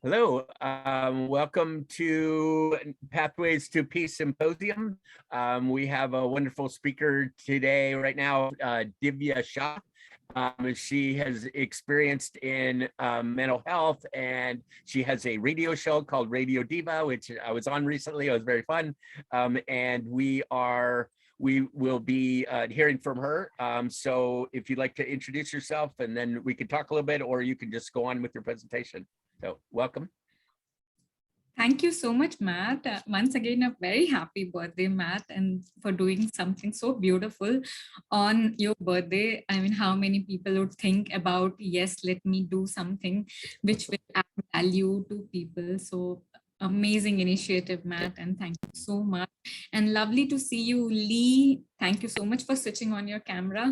Hello, welcome to Pathways to Peace Symposium. We have a wonderful speaker today, right now, Divya Shah. She has experienced in mental health, and she has a radio show called Radio Diva, which I was on recently. It was very fun. And we will be hearing from her. So if you'd like to introduce yourself, and then we can talk a little bit, or you can just go on with your presentation. So welcome. Thank you so much, Matt. Once again, a very happy birthday, Matt, and for doing something so beautiful on your birthday. I mean, how many people would think about, yes, let me do something which will add value to people. So amazing initiative, Matt, and thank you so much. And lovely to see you, Lee. Thank you so much for switching on your camera.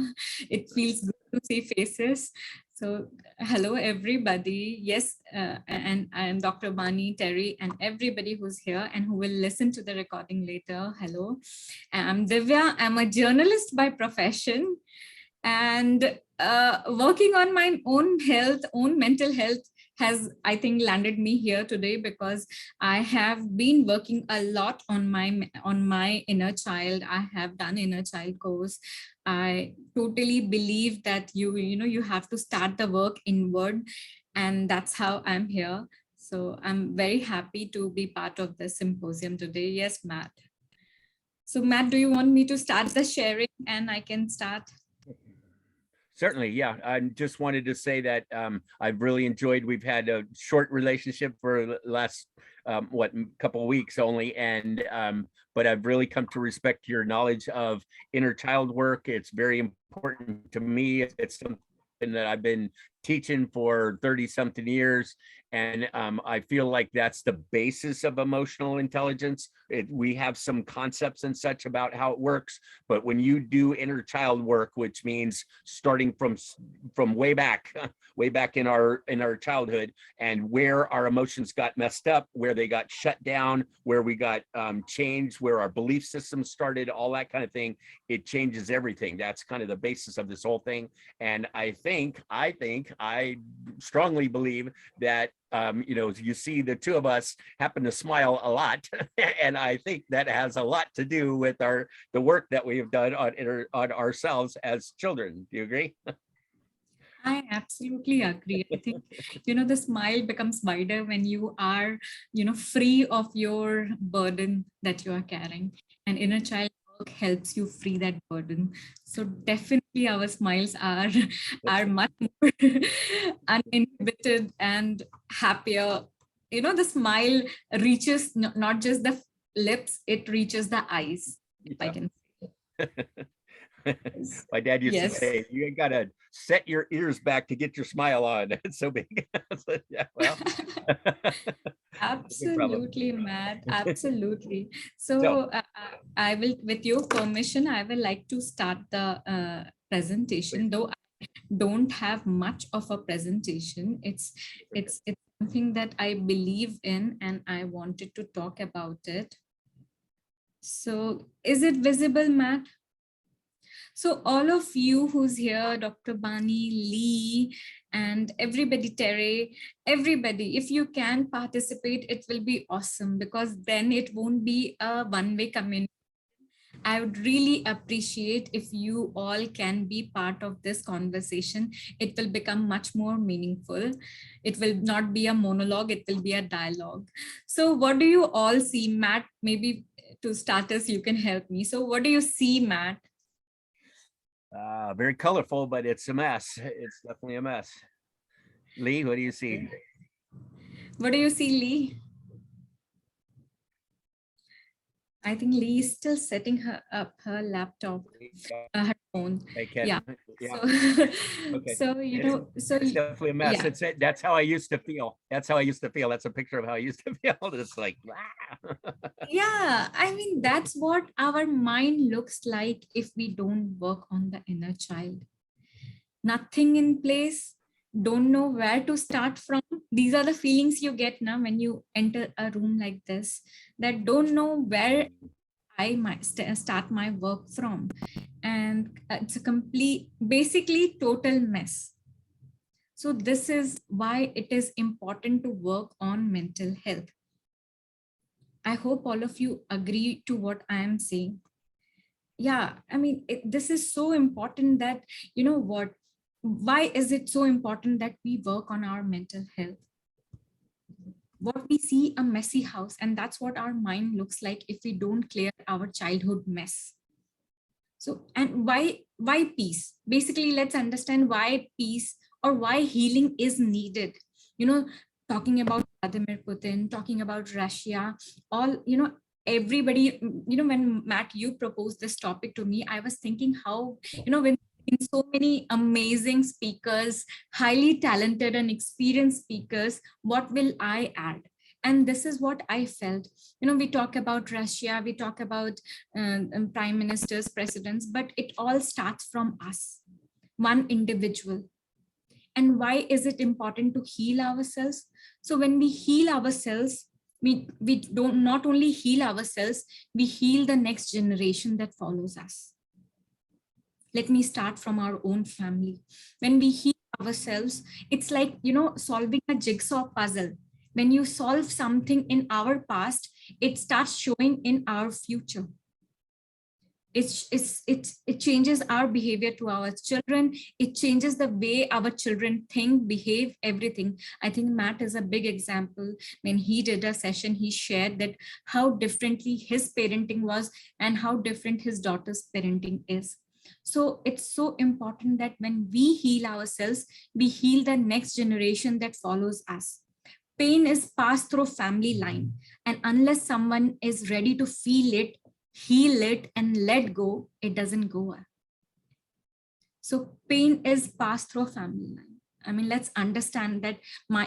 It feels good to see faces. So hello, everybody. Yes, and I am Dr. Bani, Terry, and everybody who's here and who will listen to the recording later. Hello, I'm Divya. I'm a journalist by profession and working on my own health, own mental health has, I think, landed me here today because I have been working a lot on my inner child. I have done inner child course. I totally believe that you have to start the work inward, and that's how I'm here. So I'm very happy to be part of this symposium today. Yes, Matt. So Matt, do you want me to start the sharing and I can start? Certainly, yeah. I just wanted to say that I've really enjoyed. We've had a short relationship for the last couple of weeks only, and but I've really come to respect your knowledge of inner child work. It's very important to me. It's something that I've been teaching for 30 something years. And I feel like that's the basis of emotional intelligence. We have some concepts and such about how it works, but when you do inner child work, which means starting from way back in our childhood, and where our emotions got messed up, where they got shut down, where we got changed, where our belief system started, all that kind of thing, it changes everything. That's kind of the basis of this whole thing. And I strongly believe that you see the two of us happen to smile a lot, and I think that has a lot to do with the work that we have done on ourselves as children. Do you agree? I absolutely agree. I think, the smile becomes wider when you are, free of your burden that you are carrying. And inner child work helps you free that burden. So definitely our smiles are much more uninhibited and happier. The smile reaches not just the lips, it reaches the eyes, if I can say. My dad used to Yes. say, you gotta set your ears back to get your smile on. It's so big. So, yeah, well. Absolutely, Matt. Absolutely. So I will, with your permission, I will like to start the presentation, though I don't have much of a presentation. It's something that I believe in and I wanted to talk about it. So is it visible, Matt? So all of you who's here, Dr. Bani, Lee, and everybody, Terry, everybody, if you can participate, it will be awesome because then it won't be a one-way communication. I would really appreciate if you all can be part of this conversation. It will become much more meaningful. It will not be a monologue, it will be a dialogue. So what do you all see, Matt? Maybe to start us, you can help me. So what do you see, Matt? Very colorful, but it's a mess. It's definitely a mess. Lee, what do you see? What do you see, Lee? I think Lee is still setting her laptop, her phone. Yeah. So, okay. So it's definitely a mess. Yeah. That's how I used to feel. That's a picture of how I used to feel. It's like, yeah, I mean, that's what our mind looks like if we don't work on the inner child. Nothing in place, don't know where to start from. These are the feelings you get now when you enter a room like this, that don't know where I might start my work from. And it's a basically total mess. So this is why it is important to work on mental health. I hope all of you agree to what I am saying. Yeah, I mean, this is so important that, you know what, why is it so important that we work on our mental health? What we see a messy house, and that's what our mind looks like if we don't clear our childhood mess. So, and why peace? Basically, let's understand why peace or why healing is needed. You know, talking about Vladimir Putin, talking about Russia, all, you know, everybody, you know, when Matt, you proposed this topic to me, I was thinking how, you know, when in so many amazing speakers, highly talented and experienced speakers, what will I add? And this is what I felt. You know, we talk about Russia, we talk about prime ministers, presidents, but it all starts from us, one individual. And why is it important to heal ourselves? So when we heal ourselves, we don't not only heal ourselves, we heal the next generation that follows us. Let me start from our own family. When we heal ourselves, it's like, you know, solving a jigsaw puzzle. When you solve something in our past, it starts showing in our future. It changes our behavior to our children. It changes the way our children think, behave, everything. I think Matt is a big example. When he did a session, he shared that how differently his parenting was and how different his daughter's parenting is. So it's so important that when we heal ourselves, we heal the next generation that follows us. Pain is passed through family line, and unless someone is ready to feel it, heal it, and let go, it doesn't go. So pain is passed through family line. I mean, let's understand that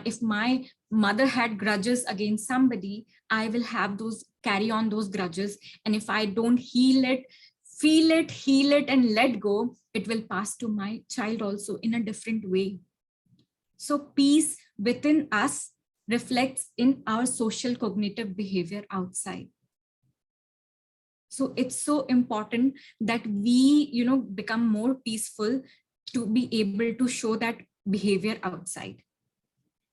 if my mother had grudges against somebody, I will have those, carry on those grudges. And if I don't heal it, feel it, heal it, and let go, it will pass to my child also in a different way. So peace within us reflects in our social cognitive behavior outside. So it's so important that we, you know, become more peaceful to be able to show that behavior outside.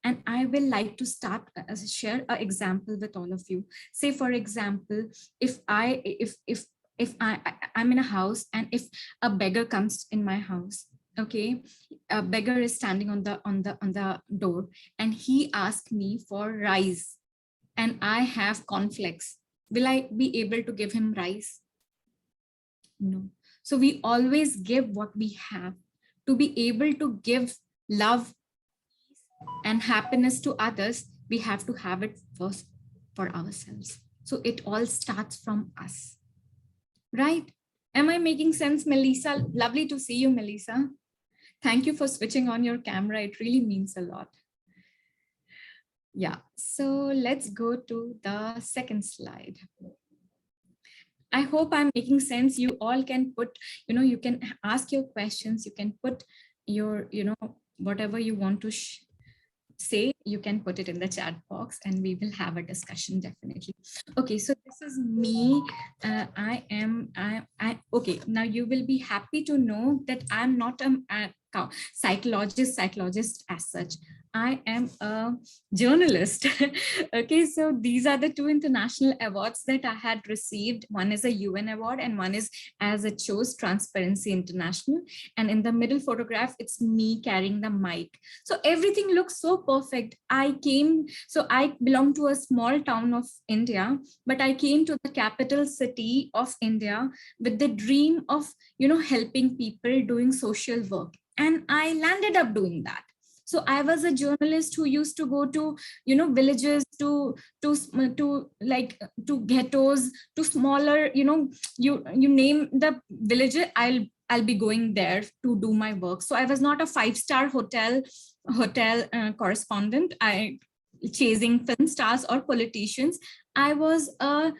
And I will like to start share an example with all of you. Say, for example, I'm in a house, and if a beggar comes in my house, okay, a beggar is standing on the door, and he asked me for rice, and I have cornflakes. Will I be able to give him rice? No. So we always give what we have. To be able to give love and happiness to others, we have to have it first for ourselves. So it all starts from us, right? Am I making sense, Melissa? Lovely to see you, Melissa. Thank you for switching on your camera. It really means a lot. Yeah, so let's go to the second slide. I hope I'm making sense. You all can put, you know, you can ask your questions, you can put your, you know, whatever you want to say, you can put it in the chat box and we will have a discussion definitely. Okay, so this is me. Okay, now you will be happy to know that I'm not a psychologist as such. I am a journalist. Okay, so these are the two international awards that I had received. One is a UN award and one is, as it shows, Transparency International. And in the middle photograph, it's me carrying the mic. So everything looks so perfect. I belong to a small town of India, but I came to the capital city of India with the dream of, you know, helping people, doing social work. And I landed up doing that. So I was a journalist who used to go to, you know, villages, to ghettos, to smaller, you know, you name the village, I'll be going there to do my work. So I was not a 5-star hotel correspondent, I chasing film stars or politicians. I was a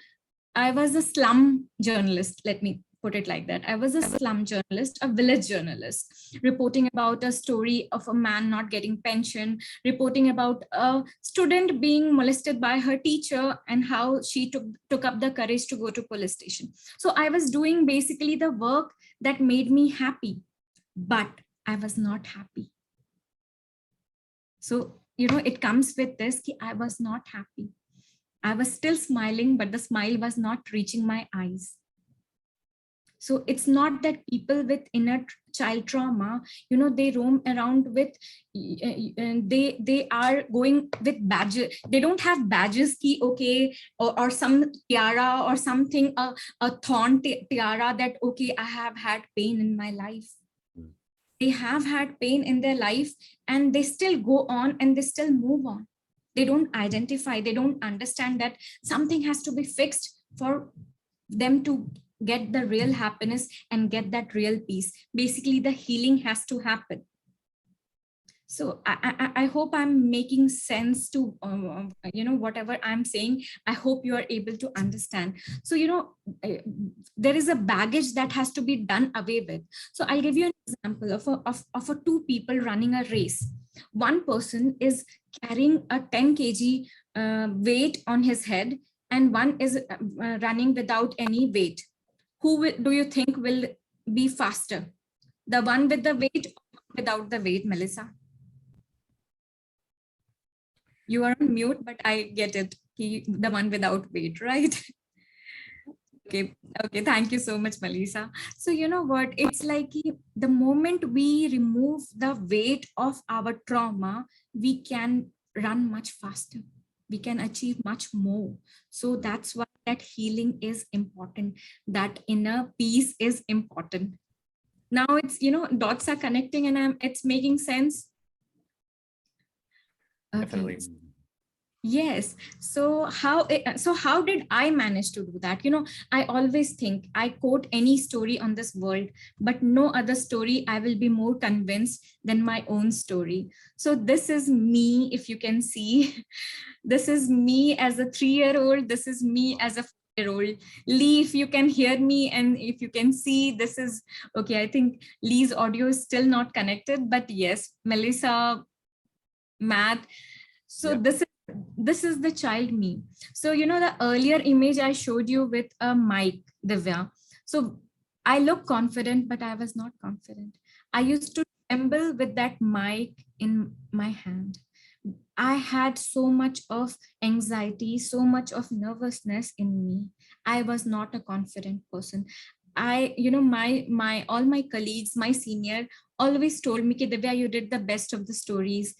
slum journalist, let me put it like that. I was a slum journalist, a village journalist, reporting about a story of a man not getting pension, reporting about a student being molested by her teacher and how she took up the courage to go to police station. So I was doing basically the work that made me happy, but I was not happy. So, it comes with this, ki I was not happy. I was still smiling, but the smile was not reaching my eyes. So it's not that people with inner child trauma, they roam around with, they are going with badges. They don't have badges key, okay, or some tiara or something, a thorn tiara that, okay, I have had pain in my life. They have had pain in their life and they still go on and they still move on. They don't identify, they don't understand that something has to be fixed for them to get the real happiness and get that real peace. Basically, the healing has to happen. So I hope I'm making sense to, whatever I'm saying. I hope you are able to understand. So, there is a baggage that has to be done away with. So I'll give you an example of a two people running a race. One person is carrying a 10 kg weight on his head, and one is running without any weight. Do you think will be faster? The one with the weight or without the weight, Melissa? You are on mute, but I get it. The one without weight, right? Okay. Okay. Thank you so much, Melissa. So you know what? It's like the moment we remove the weight of our trauma, we can run much faster. We can achieve much more. So that's why that healing is important. That inner peace is important. Now it's, dots are connecting and it's making sense. Okay. Definitely. Yes. So how did I manage to do that? I always think I quote any story on this world, but no other story I will be more convinced than my own story. So this is me, if you can see. This is me as a 3-year-old. This is me as a 4-year-old. Lee, if you can hear me and if you can see, this is okay. I think Lee's audio is still not connected, but yes, Melissa, Matt. So Yeah. this is the child me. So the earlier image I showed you with a mic, Divya. So I look confident, but I was not confident. I used to tremble with that mic in my hand. I had so much of anxiety, so much of nervousness in me. I was not a confident person. My all my colleagues, my senior always told me, Divya, you did the best of the stories.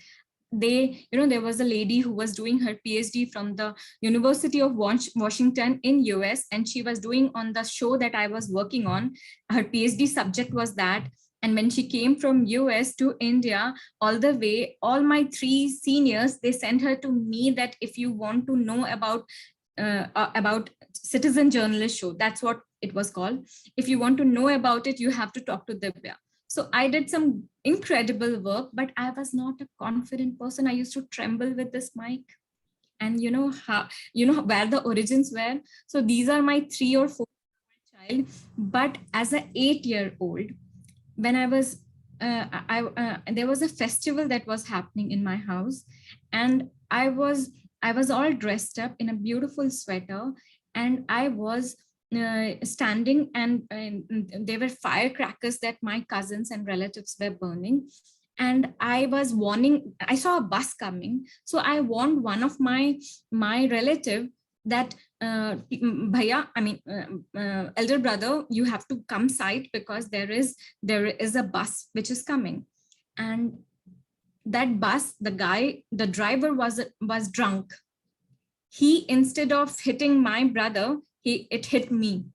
There was a lady who was doing her PhD from the University of Washington in US, and she was doing on the show that I was working on. Her PhD subject was that. And when she came from US to India, all the way, all my 3 seniors, they sent her to me that if you want to know about citizen journalist show, that's what it was called. If you want to know about it, you have to talk to Divya. So I did some incredible work, but I was not a confident person. I used to tremble with this mic. And where the origins were. So these are my 3 or 4 child. But as an 8-year-old, when I was, there was a festival that was happening in my house, and I was all dressed up in a beautiful sweater, and I was standing, and there were firecrackers that my cousins and relatives were burning. And I was warning, I saw a bus coming. So I warned one of my relative that, bhaiya, elder brother, you have to come side because there is a bus which is coming. And that bus, the driver was drunk. He, instead of hitting my brother, it hit me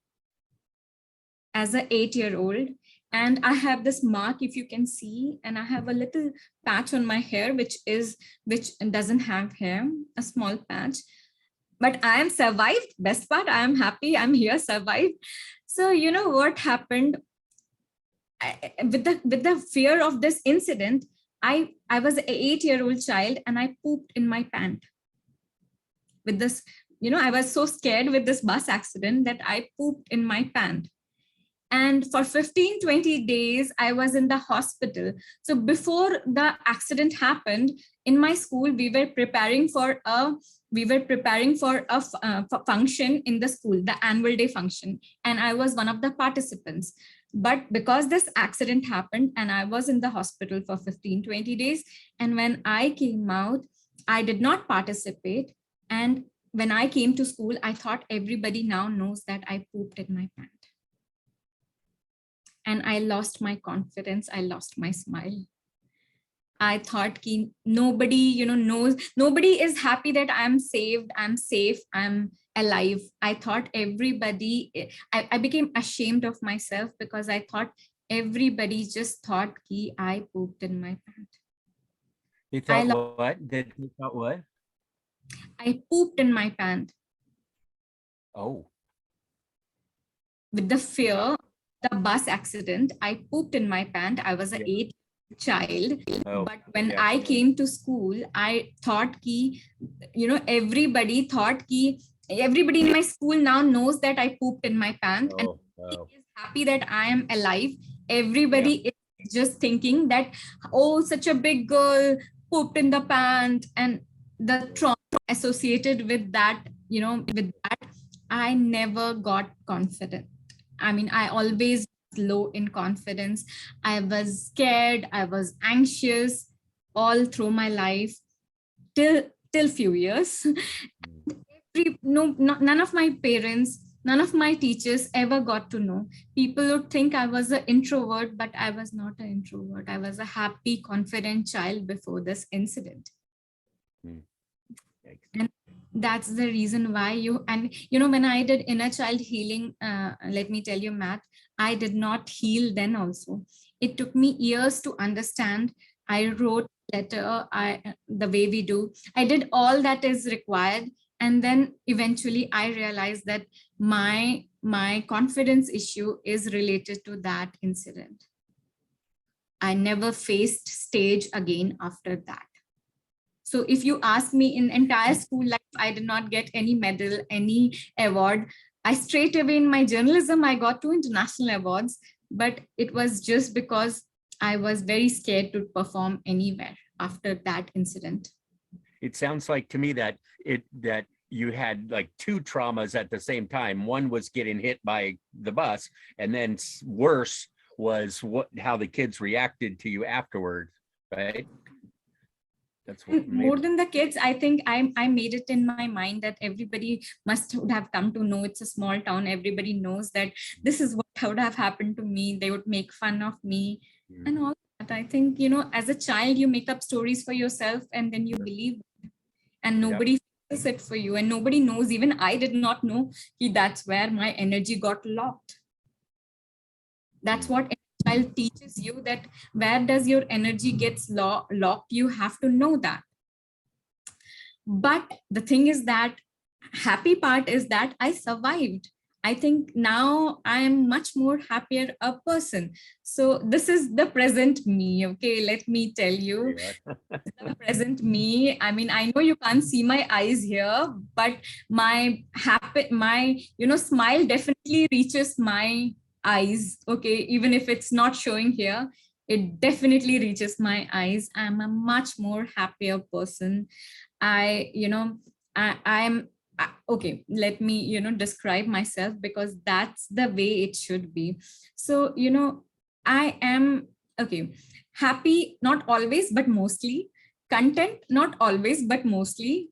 as a 8-year-old. And I have this mark, if you can see, and I have a little patch on my hair, which doesn't have hair, a small patch. But I am survived. Best part, I am happy I'm here, survived. So what happened? With the fear of this incident, I was an 8-year-old child and I pooped in my pant. With this, I was so scared with this bus accident that I pooped in my pant. And for 15-20 days, I was in the hospital. So before the accident happened, in my school, we were preparing for a function in the school, the annual day function. And I was one of the participants. But because this accident happened and I was in the hospital for 15-20 days, and when I came out, I did not participate. And when I came to school, I thought everybody now knows that I pooped in my pant. And I lost my confidence. I lost my smile. I thought ki nobody, knows, nobody is happy that I'm saved, I'm safe, I'm alive. I thought everybody, I became ashamed of myself because I thought everybody just thought ki I pooped in my pant. You thought what? Did you thought what? I pooped in my pant. Oh. With the fear, the bus accident, I pooped in my pant. I was an 8 child, but when I came to school, I thought ki, everybody thought ki, everybody in my school now knows that I pooped in my pant, and is happy that I am alive. Everybody is just thinking that, oh, such a big girl pooped in the pant, and the trauma associated with that, with that, I never got confident. I mean, I always low in confidence. I was scared. I was anxious all through my life till few years. None of my parents, none of my teachers ever got to know. People would think I was an introvert, but I was not an introvert. I was a happy, confident child before this incident. And that's the reason why when I did inner child healing, let me tell you, Matt, I did not heal then also. It took me years to understand. I wrote a letter, the way we do. I did all that is required. And then eventually I realized that my confidence issue is related to that incident. I never faced stage again after that. So if you ask me, in entire school life, I did not get any medal, any award. I straight away in my journalism, I got 2 international awards, but it was just because I was very scared to perform anywhere after that incident. It sounds like to me that you had like 2 traumas at the same time. One was getting hit by the bus, and then worse was how the kids reacted to you afterwards, right? That's what more than the kids. I think I made it in my mind that everybody would have come to know. It's a small town. Everybody knows that this is what would have happened to me. They would make fun of me and all that. I think, as a child, you make up stories for yourself and then you believe it. And nobody feels it for you. And nobody knows. Even I did not know that's where my energy got locked. That's what child teaches you, that where does your energy gets locked, you have to know that. But the thing is that happy part is that I survived. I think now I am much more happier a person. So this is the present me. Okay, let me tell you. The present me. I mean, I know you can't see my eyes here, but my smile definitely reaches my eyes. Okay, even if it's not showing here, it definitely reaches my eyes. I'm a much more happier person. I'm okay, let me describe myself, because that's the way it should be. So I am happy, not always but mostly, content, not always but mostly,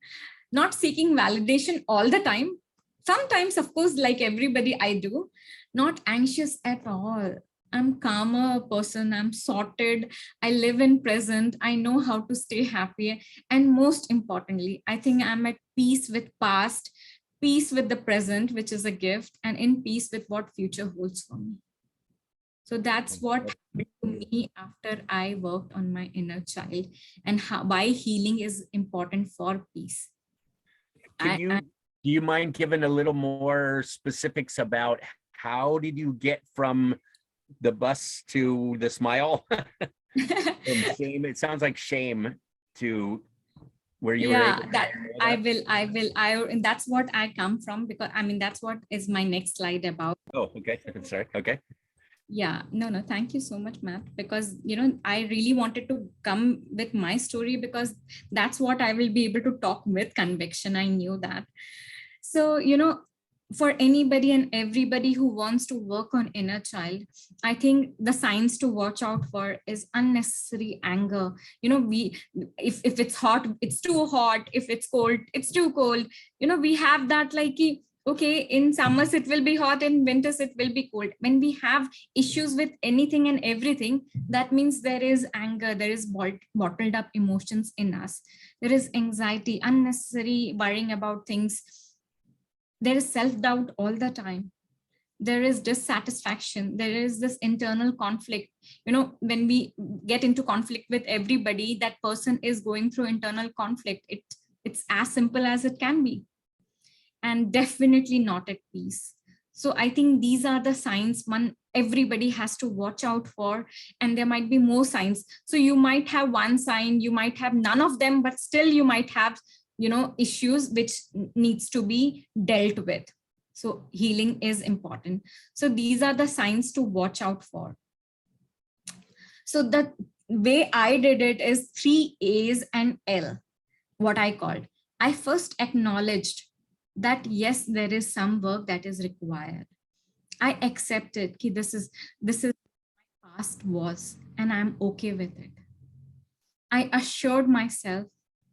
not seeking validation all the time. Sometimes, of course, like everybody, I do. Not anxious at all. I'm calmer person. I'm sorted. I live in present. I know how to stay happy. And most importantly, I think I'm at peace with past, peace with the present, which is a gift, and in peace with what future holds for me. So that's what happened to me after I worked on my inner child, and why healing is important for peace. Do you mind giving a little more specifics about how did you get from the bus to the smile? From shame, it sounds like shame, to where you were able that I will and that's what I come from, because I mean that's what is my next slide about. Oh, okay. Sorry. Okay. Yeah, no, thank you so much, Matt, because I really wanted to come with my story, because that's what I will be able to talk with conviction. I knew that. So for anybody and everybody who wants to work on inner child, I think the signs to watch out for is unnecessary anger. If it's hot, it's too hot. If it's cold, it's too cold. We have that like, okay, in summers it will be hot, in winters it will be cold. When we have issues with anything and everything, that means there is anger, there is bottled up emotions in us, there is anxiety, unnecessary worrying about things, there is self-doubt all the time, there is dissatisfaction, there is this internal conflict. When we get into conflict with everybody, that person is going through internal conflict. It's as simple as it can be, and definitely not at peace. So I think these are the signs one everybody has to watch out for, and there might be more signs. So you might have one sign, you might have none of them, but still you might have issues which needs to be dealt with. So healing is important. So these are the signs to watch out for. So the way I did it is 3 A's and L, what I called. I first acknowledged that yes, there is some work that is required. I accepted that this is my past was, and I'm okay with it. I assured myself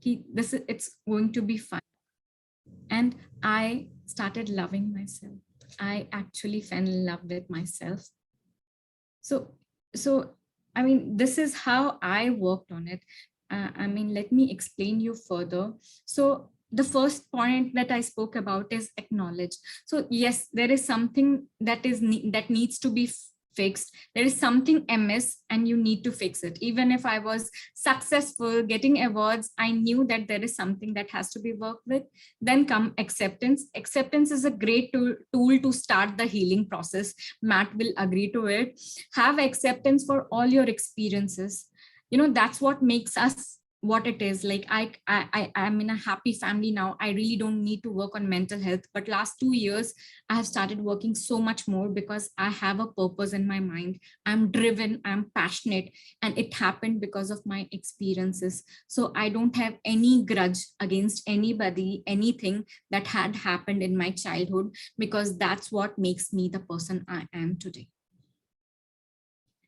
that it's going to be fine. And I started loving myself. I actually fell in love with myself. So I mean, this is how I worked on it. Let me explain you further. So the first point that I spoke about is acknowledge. So yes, there is something that needs to be fixed. There is something amiss and you need to fix it. Even if I was successful getting awards, I knew that there is something that has to be worked with. Then come acceptance. Acceptance is a great tool to start the healing process. Matt will agree to it. Have acceptance for all your experiences. That's what makes us what it is. Like I'm in a happy family now. I really don't need to work on mental health, but last 2 years I have started working so much more because I have a purpose in my mind. I'm driven, I'm passionate, and it happened because of my experiences. So I don't have any grudge against anybody, anything that had happened in my childhood, because that's what makes me the person I am today.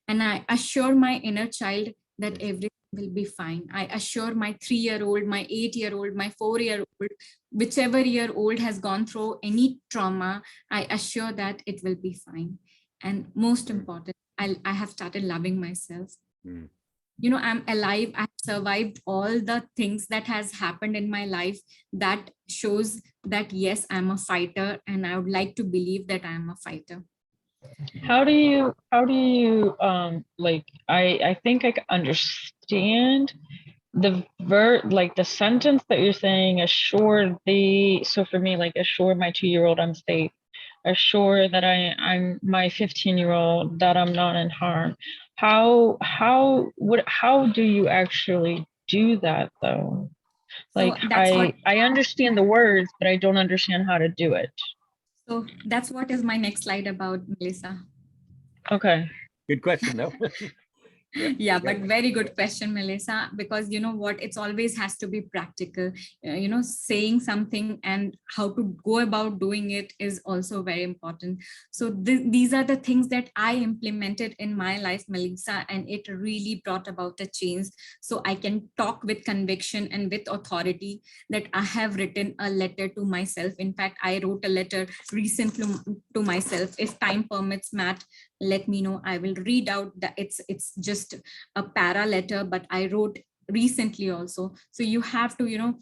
And I assure my inner child that everything will be fine. I assure my 3-year-old, my 8-year-old, my 4-year-old, whichever year old has gone through any trauma, I assure that it will be fine. And most important, I have started loving myself. I'm alive. I've survived all the things that has happened in my life. That shows that yes, I'm a fighter, and I would like to believe that I'm a fighter. How do you like, I think I understand the sentence that you're saying, so for me, like, assure my 2-year-old I'm safe, assure that I'm my 15-year-old that I'm not in harm. How do you actually do that though? Like, so I understand the words, but I don't understand how to do it. So that's what is my next slide about, Melissa. Okay. Good question, though. Yeah, but very good question, Melissa, because you know what, it's always has to be practical. Saying something and how to go about doing it is also very important. So these are the things that I implemented in my life, Melissa, and it really brought about a change. So I can talk with conviction and with authority that I have written a letter to myself. In fact, I wrote a letter recently to myself. If time permits, Matt, let me know. I will read out that it's just a para letter, but I wrote recently also. So you have to,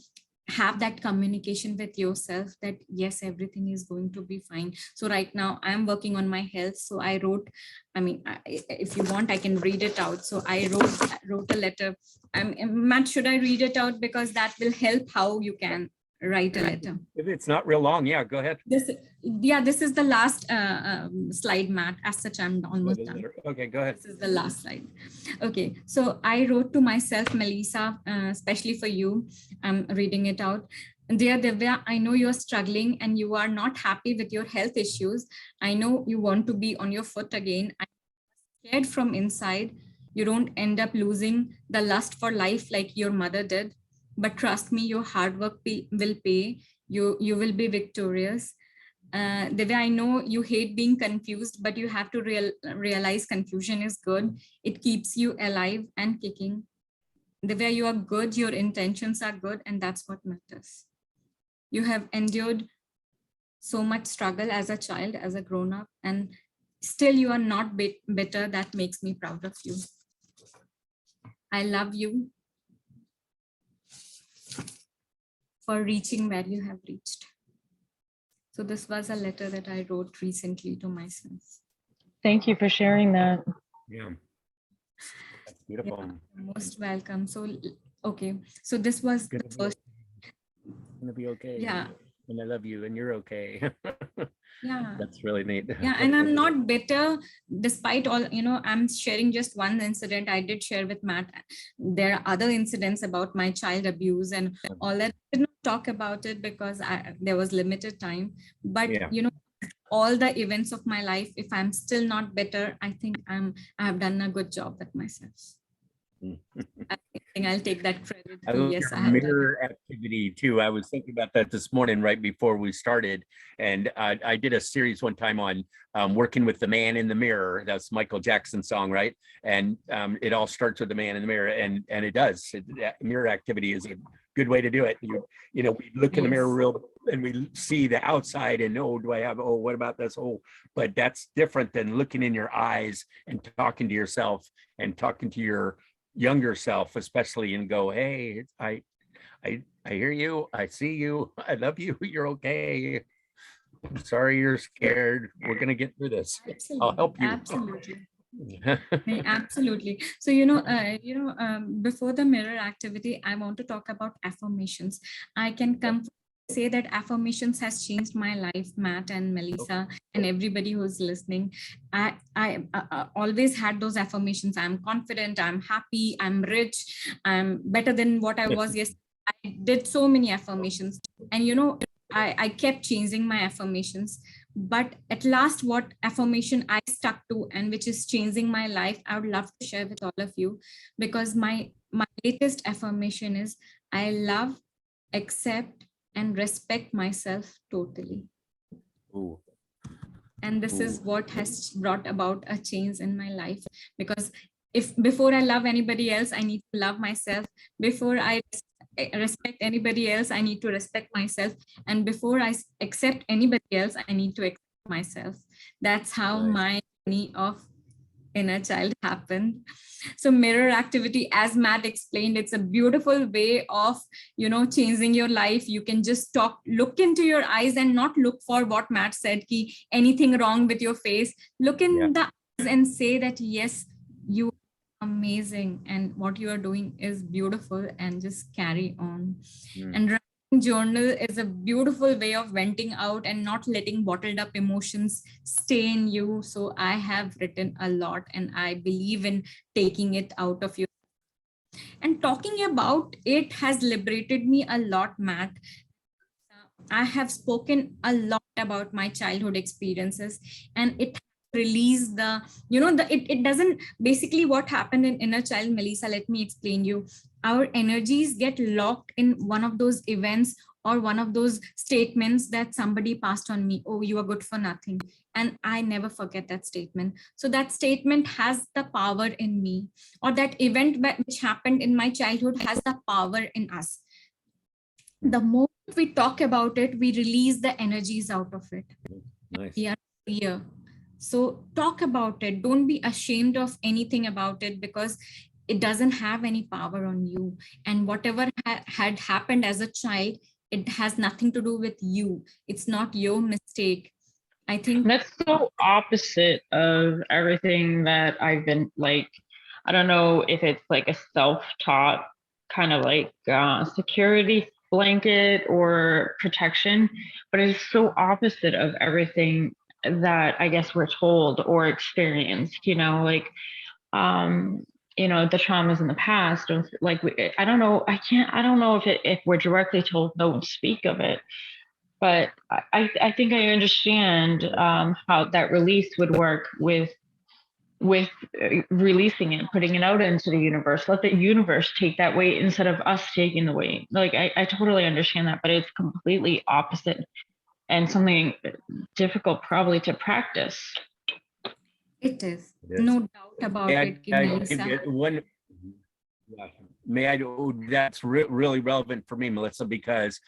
have that communication with yourself that yes, everything is going to be fine. So right now I'm working on my health. So I wrote, if you want, I can read it out. So I wrote a letter. Matt, should I read it out? Because that will help how you can write a letter. If it's not real long, yeah, go ahead. This is the last slide, Matt. As such, I'm almost done. Okay, go ahead. This is the last slide. Okay, so I wrote to myself, Melissa, especially for you. I'm reading it out. Dear Divya, I know you're struggling and you are not happy with your health issues. I know you want to be on your foot again. I'm scared from inside. You don't end up losing the lust for life like your mother did. But trust me, your hard work will pay. You will be victorious. Divya, I know you hate being confused, but you have to realize confusion is good. It keeps you alive and kicking. Divya, you are good, your intentions are good, and that's what matters. You have endured so much struggle as a child, as a grown-up, and still you are not bitter. That makes me proud of you. I love you for reaching where you have reached. So this was a letter that I wrote recently to myself. Thank you for sharing that. Yeah. That's beautiful. Yeah, most welcome. So, okay. So this was the first. It's gonna be okay. Yeah. And I love you and you're okay. Yeah. That's really neat. Yeah, and I'm not bitter despite all, I'm sharing just one incident I did share with Matt. There are other incidents about my child abuse and all that. I did not talk about it because there was limited time. But, Yeah. all the events of my life, if I'm still not bitter, I think I have done a good job with myself. I think I'll take that credit. I love Yes, your I have mirror activity too. I was thinking about that this morning right before we started, and I did a series one time on working with the man in the mirror. That's Michael Jackson's song, right? And it all starts with the man in the mirror, and it does. Mirror activity is a good way to do it. We look in the mirror real, and we see the outside, and what about this? But that's different than looking in your eyes and talking to yourself and talking to your younger self, especially, and go, hey, I hear you, I see you, I love you, you're okay. I'm sorry you're scared. We're gonna get through this. Absolutely. I'll help you. Absolutely. Absolutely. So, before the mirror activity, I want to talk about affirmations. I can say that affirmations has changed my life, Matt and Melissa, and everybody who's listening. I always had those affirmations. I'm confident, I'm happy, I'm rich, I'm better than what I was yesterday. I did so many affirmations, and I kept changing my affirmations. But at last, what affirmation I stuck to and which is changing my life, I would love to share with all of you, because my latest affirmation is I love, accept, and respect myself totally. Ooh. And this is what has brought about a change in my life, because if before I love anybody else, I need to love myself. Before I respect anybody else, I need to respect myself. And before I accept anybody else, I need to accept myself. That's how my journey of inner child happened. So mirror activity, as Matt explained, it's a beautiful way of changing your life. You can just look into your eyes and not look for what Matt said, ki anything wrong with your face. Look in the eyes and say that yes, you are amazing and what you are doing is beautiful, and just carry on. And journal is a beautiful way of venting out and not letting bottled up emotions stay in you. So I have written a lot, and I believe in taking it out of you. And talking about it has liberated me a lot, Matt. I have spoken a lot about my childhood experiences, and it release it doesn't basically what happened in inner child, Melissa, let me explain you. Our energies get locked in one of those events or one of those statements that somebody passed on me. Oh, you are good for nothing. And I never forget that statement. So that statement has the power in me, or that event which happened in my childhood has the power in us. The moment we talk about it, we release the energies out of it. Nice. We are clear. So talk about it. Don't be ashamed of anything about it, because it doesn't have any power on you. And whatever had happened as a child, it has nothing to do with you. It's not your mistake. I think that's so opposite of everything that I've been like. I don't know if it's like a self-taught kind of like security blanket or protection, but it's so opposite of everything that I guess we're told or experienced, the traumas in the past. I don't know if we're directly told don't speak of it, but I think I understand how that release would work with releasing it, putting it out into the universe. Let the universe take that weight instead of us taking the weight. Like I totally understand that, but it's completely opposite. and something difficult probably to practice. It is. It is. No doubt about it, Give Melissa. you one. Yeah. May I? That's really relevant for me, Melissa, because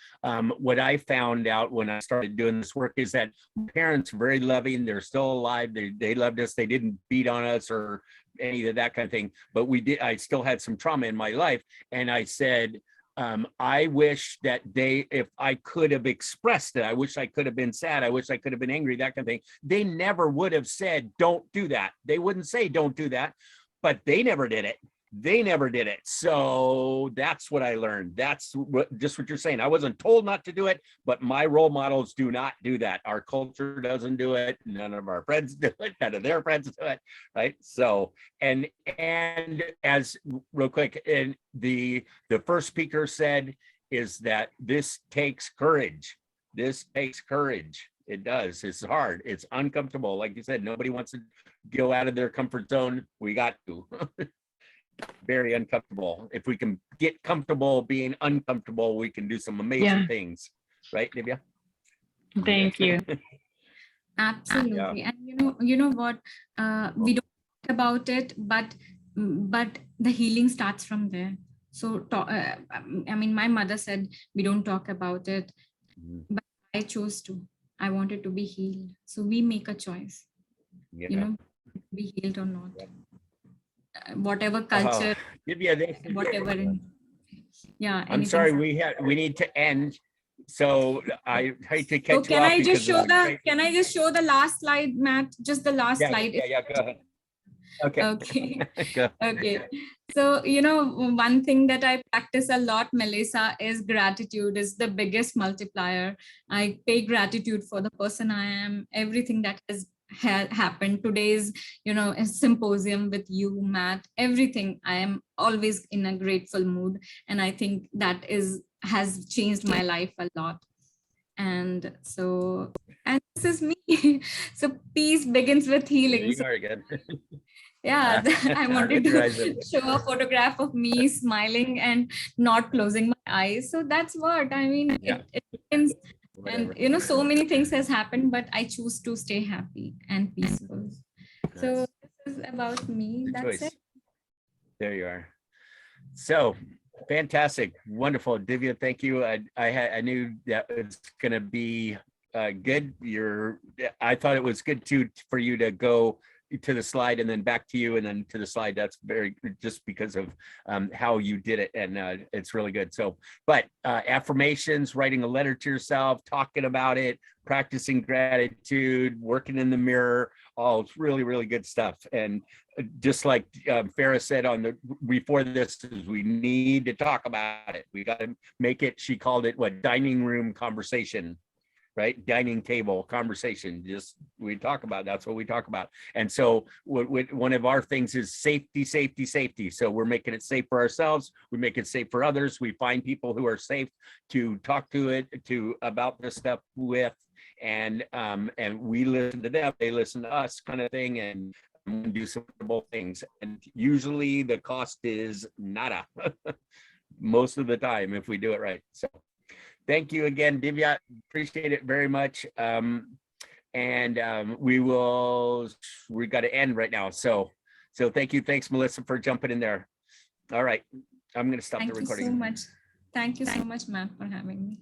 what I found out when I started doing this work is that parents are very loving. They're still alive. They loved us. They didn't beat on us or any of that kind of thing. But we did. I still had some trauma in my life, and I said, I wish that if I could have expressed it, I wish I could have been sad. I wish I could have been angry. That kind of thing. They never would have said, "Don't do that." They wouldn't say, "Don't do that," but they never did it. They never did it. So that's what I learned. That's just what you're saying. I wasn't told not to do it, but my role models do not do that. Our culture doesn't do it. None of our friends do it. None of their friends do it. Right. So, and as real quick, and the first speaker said is that this takes courage. This takes courage. It does. It's hard. It's uncomfortable. Like you said, nobody wants to go out of their comfort zone. We got to. Very uncomfortable. If we can get comfortable being uncomfortable, we can do some amazing things, right, Divya? Thank you. Absolutely. And you know what? We don't talk about it, but the healing starts from there. So I mean, my mother said we don't talk about it, but I chose to. I wanted to be healed. So we make a choice. You know, be healed or not. Whatever culture, Divya, whatever. Yeah. I'm sorry, we need to end. So I hate to catch you off. Can I just show the last slide, Matt? Just the last slide. Yeah, go ahead. Okay. Okay. So, one thing that I practice a lot, Melissa, is gratitude is the biggest multiplier. I pay gratitude for the person I am, everything that has happened. Today's, a symposium with you, Matt, everything. I am always in a grateful mood. And I think that has changed my life a lot. And this is me. So peace begins with healing. You are again. Yeah, I wanted to show a photograph of me smiling and not closing my eyes. So that's what I mean. It begins, and so many things has happened, but I choose to stay happy and peaceful. So this is about me. That's it. There you are. So fantastic, wonderful, Divya. Thank you. I knew that it's going to be good. I thought it was good too for you to go to the slide and then back to you and then to the slide. That's very just because of how you did it, and it's really good. So, but affirmations, writing a letter to yourself, talking about it, practicing gratitude, working in the mirror, all it's really, really good stuff. And just like Farah said before this, is we need to talk about it. We got to make it. She called it dining room conversation. Right? Dining table conversation. Just we talk about, that's what we talk about. And so one of our things is safety, safety, safety. So we're making it safe for ourselves. We make it safe for others. We find people who are safe to talk about this stuff with, and we listen to them, they listen to us, kind of thing, and do some things. And usually the cost is nada most of the time if we do it right. So thank you again, Divya. Appreciate it very much. We got to end right now. So thank you. Thanks, Melissa, for jumping in there. All right. I'm going to stop the recording. Thank you so much. Thank you so much, Matt, for having me.